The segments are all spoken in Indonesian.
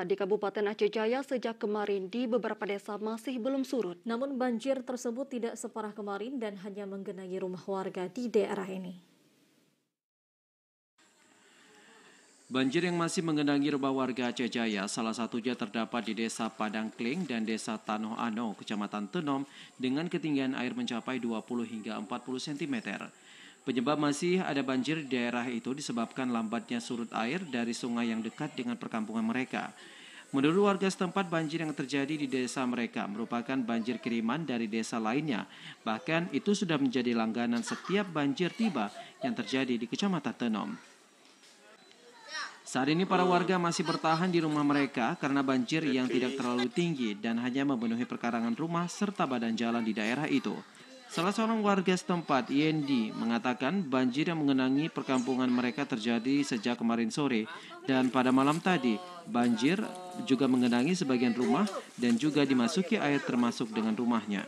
di Kabupaten Aceh Jaya sejak kemarin di beberapa desa masih belum surut. Namun banjir tersebut tidak separah kemarin dan hanya menggenangi rumah warga di daerah ini. Banjir yang masih menggenangi rumah warga Aceh Jaya, salah satunya terdapat di Desa Padang Kling dan Desa Tanoh Ano, Kecamatan Tenom, dengan ketinggian air mencapai 20 hingga 40 cm. Penyebab masih ada banjir di daerah itu disebabkan lambatnya surut air dari sungai yang dekat dengan perkampungan mereka. Menurut warga setempat, banjir yang terjadi di desa mereka merupakan banjir kiriman dari desa lainnya. Bahkan itu sudah menjadi langganan setiap banjir tiba yang terjadi di Kecamatan Tenom. Saat ini para warga masih bertahan di rumah mereka karena banjir yang tidak terlalu tinggi dan hanya memenuhi perkarangan rumah serta badan jalan di daerah itu. Salah seorang warga setempat, Yendi, mengatakan banjir yang mengenangi perkampungan mereka terjadi sejak kemarin sore dan pada malam tadi banjir juga mengenangi sebagian rumah dan juga dimasuki air termasuk dengan rumahnya.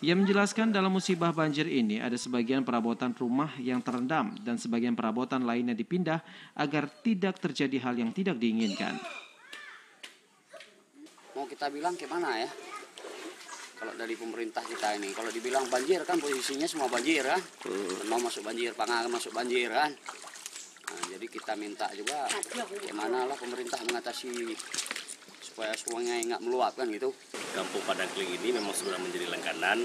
Ia menjelaskan dalam musibah banjir ini ada sebagian perabotan rumah yang terendam dan sebagian perabotan lainnya dipindah agar tidak terjadi hal yang tidak diinginkan. Mau kita bilang gimana ya? Kalau dari pemerintah kita ini, kalau dibilang banjir kan posisinya semua banjir kan, Tenom masuk banjir, Pangal masuk banjir kan. Nah, jadi kita minta juga gimana lah pemerintah mengatasi supaya sungai nggak meluap kan gitu. Kampung Padang Kling ini memang sudah menjadi langganan,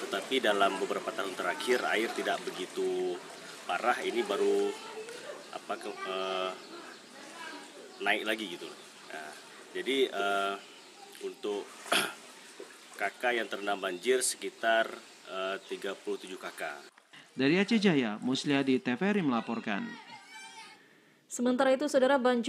tetapi dalam beberapa tahun terakhir air tidak begitu parah. Ini baru naik lagi gitu. Nah, jadi untuk kakak yang terendam banjir sekitar 37 kakak. Dari Aceh Jaya, Musliadi TVRI melaporkan. Sementara itu, saudara, banjir